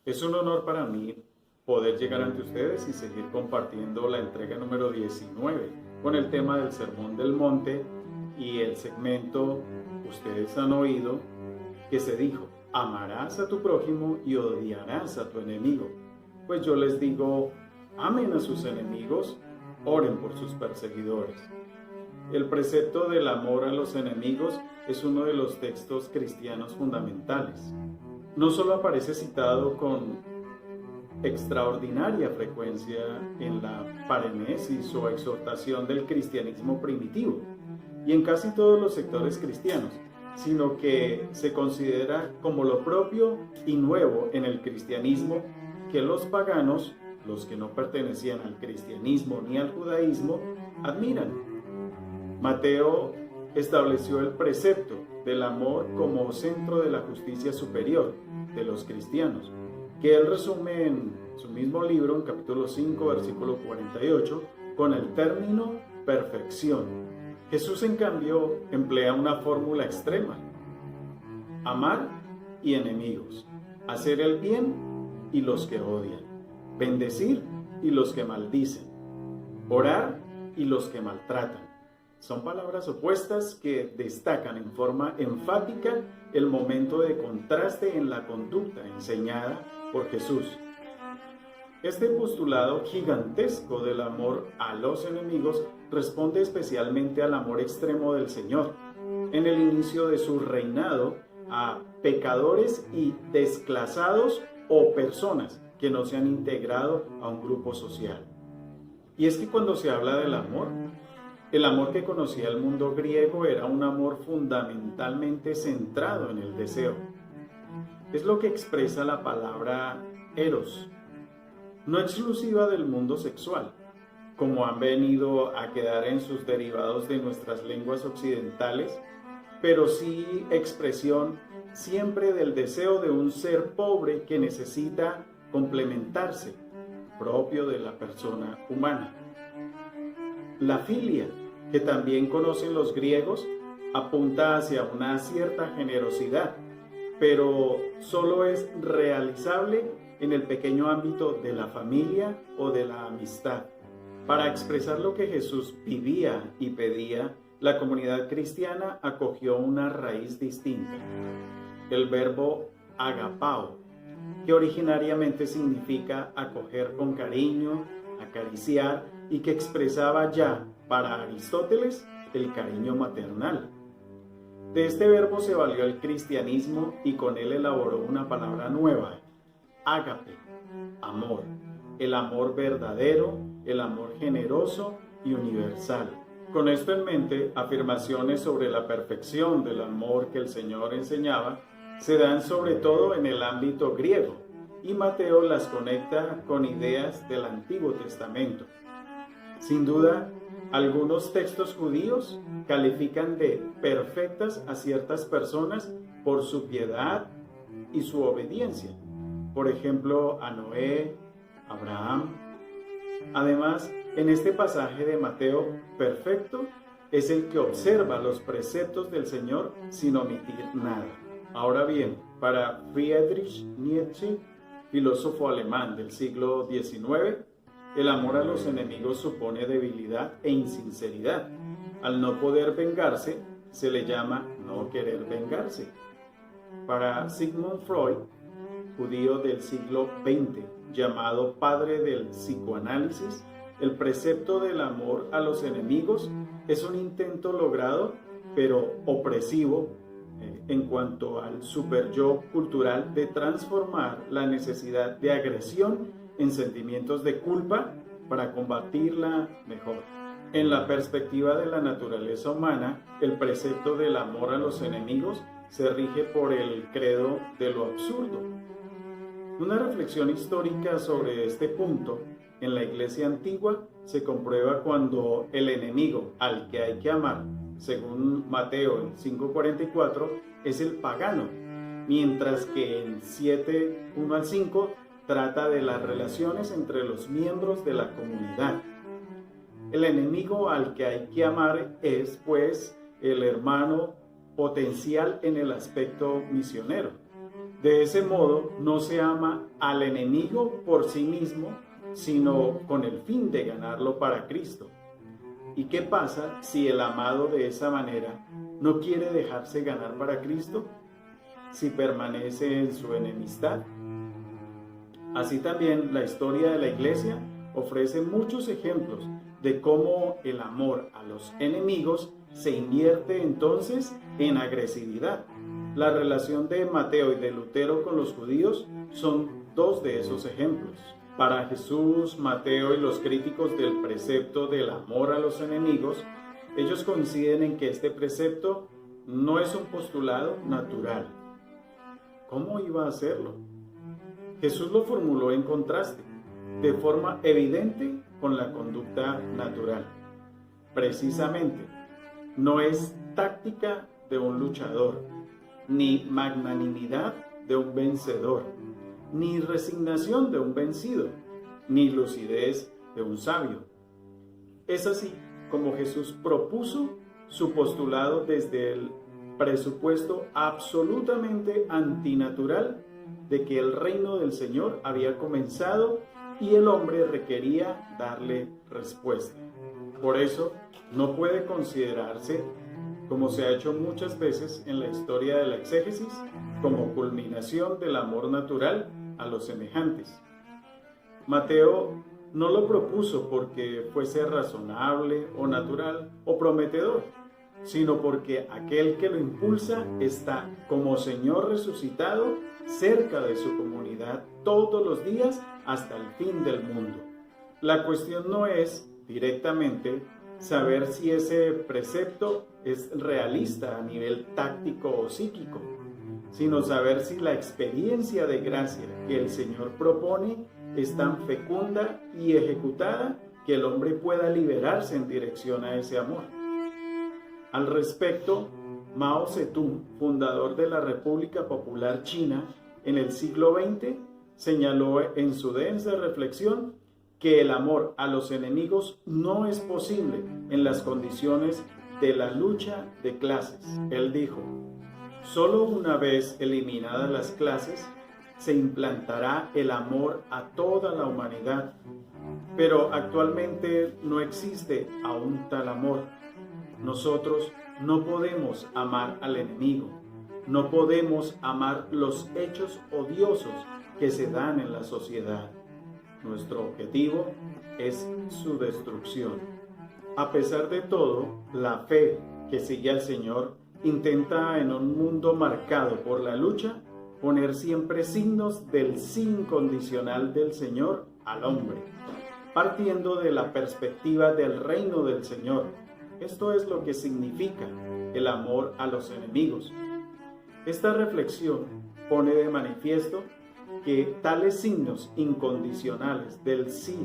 Es un honor para mí poder llegar ante ustedes y seguir compartiendo la entrega número 19 con el tema del Sermón del Monte y el segmento ustedes han oído que se dijo: amarás a tu prójimo y odiarás a tu enemigo. Pues yo les digo, amen a sus enemigos, oren por sus perseguidores. El precepto del amor a los enemigos es uno de los textos cristianos fundamentales. No solo aparece citado con extraordinaria frecuencia en la parenesis o exhortación del cristianismo primitivo y en casi todos los sectores cristianos, sino que se considera como lo propio y nuevo en el cristianismo que los paganos, los que no pertenecían al cristianismo ni al judaísmo, admiran. Mateo estableció el precepto del amor como centro de la justicia superior de los cristianos, que él resume en su mismo libro, en capítulo 5, versículo 48, con el término perfección. Jesús, en cambio, emplea una fórmula extrema: amar y enemigos, hacer el bien y los que odian, bendecir y los que maldicen, orar y los que maltratan. Son palabras opuestas que destacan en forma enfática el momento de contraste en la conducta enseñada por Jesús. Este postulado gigantesco del amor a los enemigos responde especialmente al amor extremo del Señor en el inicio de su reinado a pecadores y desclasados o personas que no se han integrado a un grupo social. Y es que cuando se habla del amor, el amor que conocía el mundo griego era un amor fundamentalmente centrado en el deseo. Es lo que expresa la palabra eros, no exclusiva del mundo sexual, como han venido a quedar en sus derivados de nuestras lenguas occidentales, pero sí expresión siempre del deseo de un ser pobre que necesita complementarse, propio de la persona humana. La filia, que también conocen los griegos, apunta hacia una cierta generosidad, pero solo es realizable en el pequeño ámbito de la familia o de la amistad. Para expresar lo que Jesús vivía y pedía, la comunidad cristiana acogió una raíz distinta: el verbo agapao, que originariamente significa acoger con cariño, acariciar, y que expresaba ya para Aristóteles el cariño maternal. De este verbo se valió el cristianismo y con él elaboró una palabra nueva: ágape, amor, el amor verdadero, el amor generoso y universal. Con esto en mente, afirmaciones sobre la perfección del amor que el Señor enseñaba se dan sobre todo en el ámbito griego, y Mateo las conecta con ideas del Antiguo Testamento. Sin duda, algunos textos judíos califican de perfectas a ciertas personas por su piedad y su obediencia. Por ejemplo, a Noé, Abraham. Además, en este pasaje de Mateo, perfecto es el que observa los preceptos del Señor sin omitir nada. Ahora bien, para Friedrich Nietzsche, filósofo alemán del siglo XIX, el amor a los enemigos supone debilidad e insinceridad. Al no poder vengarse, se le llama no querer vengarse. Para Sigmund Freud, judío del siglo XX, llamado padre del psicoanálisis, el precepto del amor a los enemigos es un intento logrado, pero opresivo, en cuanto al superyo cultural, de transformar la necesidad de agresión en sentimientos de culpa para combatirla mejor. En la perspectiva de la naturaleza humana, el precepto del amor a los enemigos se rige por el credo de lo absurdo. Una reflexión histórica sobre este punto en la Iglesia antigua se comprueba cuando el enemigo al que hay que amar, según Mateo 5:44, es el pagano, mientras que en 7:1 al 5 trata de las relaciones entre los miembros de la comunidad. El enemigo al que hay que amar es, pues, el hermano potencial en el aspecto misionero. De ese modo, no se ama al enemigo por sí mismo, sino con el fin de ganarlo para Cristo. ¿Y qué pasa si el amado de esa manera no quiere dejarse ganar para Cristo? Si permanece en su enemistad. Así también la historia de la Iglesia ofrece muchos ejemplos de cómo el amor a los enemigos se invierte entonces en agresividad. La relación de Mateo y de Lutero con los judíos son dos de esos ejemplos. Para Jesús, Mateo y los críticos del precepto del amor a los enemigos, ellos coinciden en que este precepto no es un postulado natural. ¿Cómo iba a hacerlo? Jesús lo formuló en contraste, de forma evidente con la conducta natural. Precisamente, no es táctica de un luchador, ni magnanimidad de un vencedor, ni resignación de un vencido, ni lucidez de un sabio. Es así como Jesús propuso su postulado desde el presupuesto absolutamente antinatural de que el reino del Señor había comenzado y el hombre requería darle respuesta. Por eso, no puede considerarse, como se ha hecho muchas veces en la historia de la exégesis, como culminación del amor natural a los semejantes. Mateo no lo propuso porque fuese razonable o natural o prometedor, sino porque aquel que lo impulsa está como Señor resucitado cerca de su comunidad todos los días hasta el fin del mundo. La cuestión no es directamente saber si ese precepto es realista a nivel táctico o psíquico, sino saber si la experiencia de gracia que el Señor propone es tan fecunda y ejecutada que el hombre pueda liberarse en dirección a ese amor. Al respecto, Mao Zedong, fundador de la República Popular China en el siglo XX, señaló en su densa reflexión que el amor a los enemigos no es posible en las condiciones de la lucha de clases. Él dijo: solo una vez eliminadas las clases se implantará el amor a toda la humanidad, pero actualmente no existe aún tal amor. Nosotros no podemos amar al enemigo, no podemos amar los hechos odiosos que se dan en la sociedad. Nuestro objetivo es su destrucción. A pesar de todo, la fe que sigue al Señor intenta en un mundo marcado por la lucha poner siempre signos del sí incondicional del Señor al hombre, partiendo de la perspectiva del reino del Señor. Esto es lo que significa el amor a los enemigos. Esta reflexión pone de manifiesto que tales signos incondicionales del sí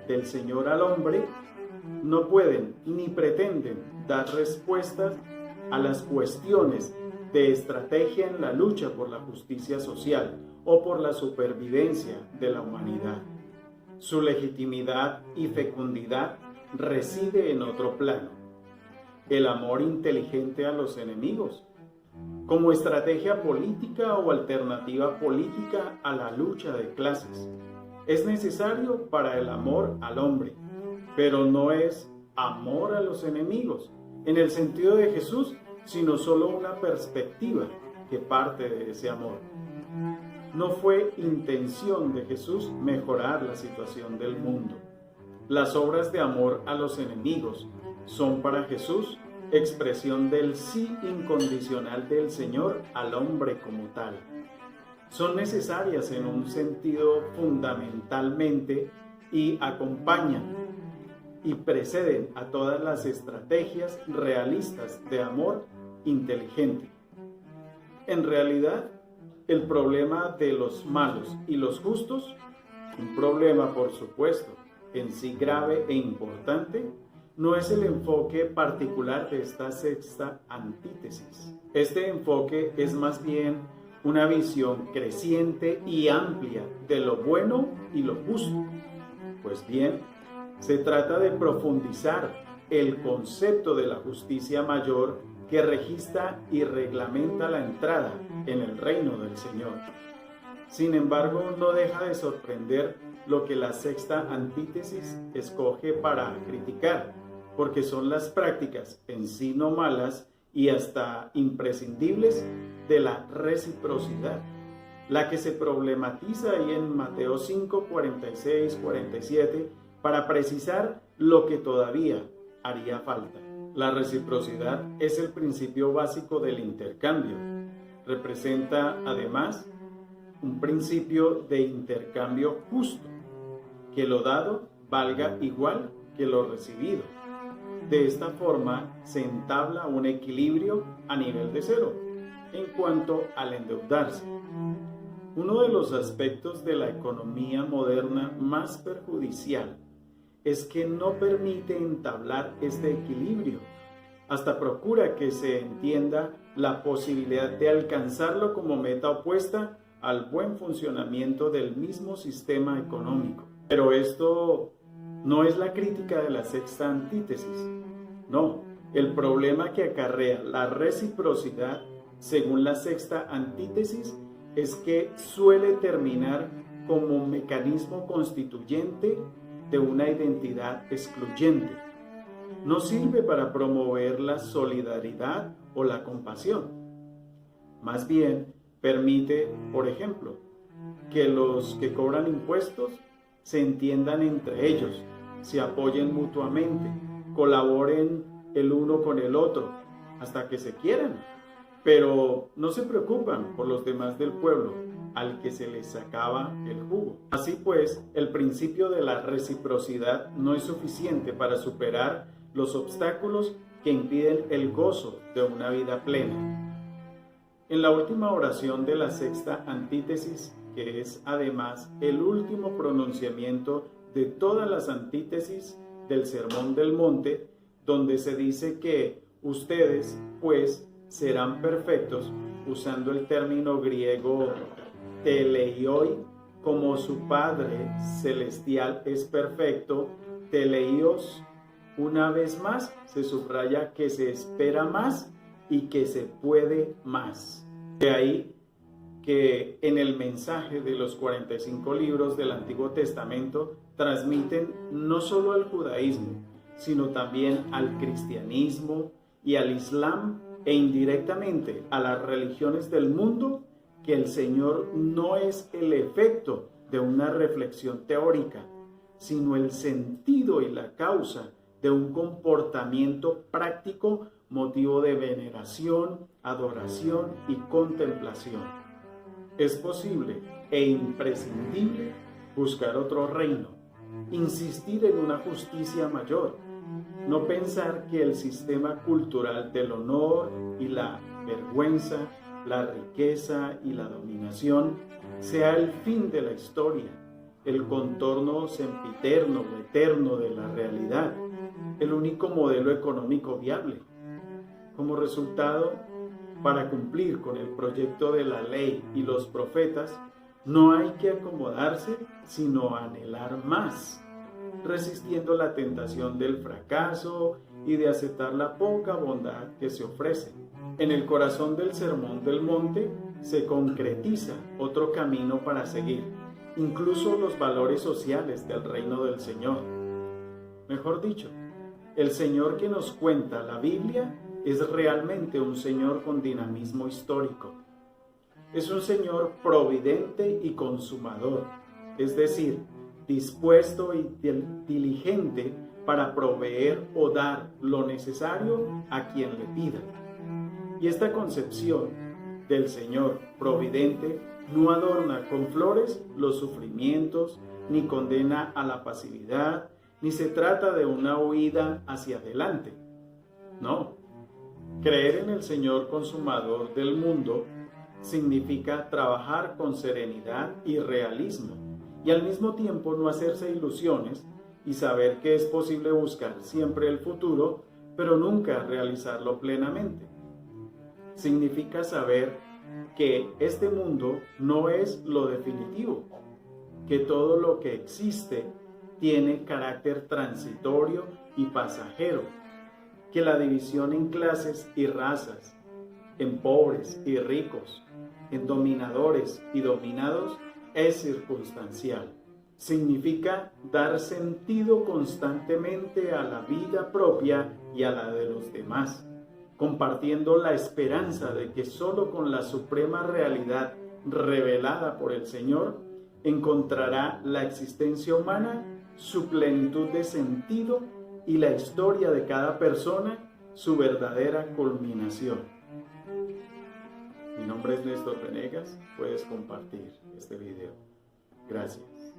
del Señor al hombre no pueden ni pretenden dar respuestas a las cuestiones de estrategia en la lucha por la justicia social o por la supervivencia de la humanidad. Su legitimidad y fecundidad reside en otro plano: el amor inteligente a los enemigos, como estrategia política o alternativa política a la lucha de clases. Es necesario para el amor al hombre, pero no es amor a los enemigos en el sentido de Jesús, sino solo una perspectiva que parte de ese amor. No fue intención de Jesús mejorar la situación del mundo. Las obras de amor a los enemigos son para Jesús expresión del sí incondicional del Señor al hombre como tal. Son necesarias en un sentido fundamentalmente y acompañan y preceden a todas las estrategias realistas de amor inteligente. En realidad, el problema de los malos y los justos, un problema por supuesto en sí grave e importante, no es el enfoque particular de esta sexta antítesis. Este enfoque es más bien una visión creciente y amplia de lo bueno y lo justo. Pues bien, se trata de profundizar el concepto de la justicia mayor que registra y reglamenta la entrada en el reino del Señor. Sin embargo, no deja de sorprender lo que la sexta antítesis escoge para criticar, porque son las prácticas en sí no malas y hasta imprescindibles de la reciprocidad, la que se problematiza ahí en Mateo 5, 46, 47, para precisar lo que todavía haría falta. La reciprocidad es el principio básico del intercambio. Representa además un principio de intercambio justo, que lo dado valga igual que lo recibido. De esta forma se entabla un equilibrio a nivel de cero en cuanto al endeudarse. Uno de los aspectos de la economía moderna más perjudicial es que no permite entablar este equilibrio, hasta procura que se entienda la posibilidad de alcanzarlo como meta opuesta al buen funcionamiento del mismo sistema económico. Pero esto no es la crítica de la sexta antítesis. No, el problema que acarrea la reciprocidad, según la sexta antítesis, es que suele terminar como mecanismo constituyente de una identidad excluyente. No sirve para promover la solidaridad o la compasión. Más bien, permite, por ejemplo, que los que cobran impuestos se entiendan entre ellos, se apoyen mutuamente, colaboren el uno con el otro, hasta que se quieran, pero no se preocupan por los demás del pueblo, al que se les sacaba el jugo. Así pues, el principio de la reciprocidad no es suficiente para superar los obstáculos que impiden el gozo de una vida plena. En la última oración de la sexta antítesis, que es además el último pronunciamiento de todas las antítesis del Sermón del Monte, donde se dice que ustedes, pues, serán perfectos, usando el término griego teleioi, como su Padre Celestial es perfecto, teleios, una vez más, se subraya que se espera más y que se puede más. De ahí que en el mensaje de los 45 libros del Antiguo Testamento transmiten no solo al judaísmo, sino también al cristianismo y al islam e indirectamente a las religiones del mundo, que el Señor no es el efecto de una reflexión teórica, sino el sentido y la causa de un comportamiento práctico, motivo de veneración, adoración y contemplación. Es posible e imprescindible buscar otro reino, insistir en una justicia mayor, no pensar que el sistema cultural del honor y la vergüenza, la riqueza y la dominación sea el fin de la historia, el contorno sempiterno o eterno de la realidad, el único modelo económico viable. Como resultado, para cumplir con el proyecto de la ley y los profetas, no hay que acomodarse, sino anhelar más, resistiendo la tentación del fracaso y de aceptar la poca bondad que se ofrece. En el corazón del Sermón del Monte se concretiza otro camino para seguir, incluso los valores sociales del reino del Señor. Mejor dicho, el Señor que nos cuenta la Biblia es realmente un Señor con dinamismo histórico. Es un Señor providente y consumador, es decir, dispuesto y diligente para proveer o dar lo necesario a quien le pida. Y esta concepción del Señor providente no adorna con flores los sufrimientos, ni condena a la pasividad, ni se trata de una huida hacia adelante. No, creer en el Señor consumador del mundo significa trabajar con serenidad y realismo, y al mismo tiempo no hacerse ilusiones y saber que es posible buscar siempre el futuro, pero nunca realizarlo plenamente. Significa saber que este mundo no es lo definitivo, que todo lo que existe tiene carácter transitorio y pasajero, que la división en clases y razas, en pobres y ricos, en dominadores y dominados, es circunstancial. Significa dar sentido constantemente a la vida propia y a la de los demás, compartiendo la esperanza de que solo con la suprema realidad revelada por el Señor encontrará la existencia humana su plenitud de sentido y la historia de cada persona su verdadera culminación. Mi nombre es Néstor Venegas, puedes compartir este video. Gracias.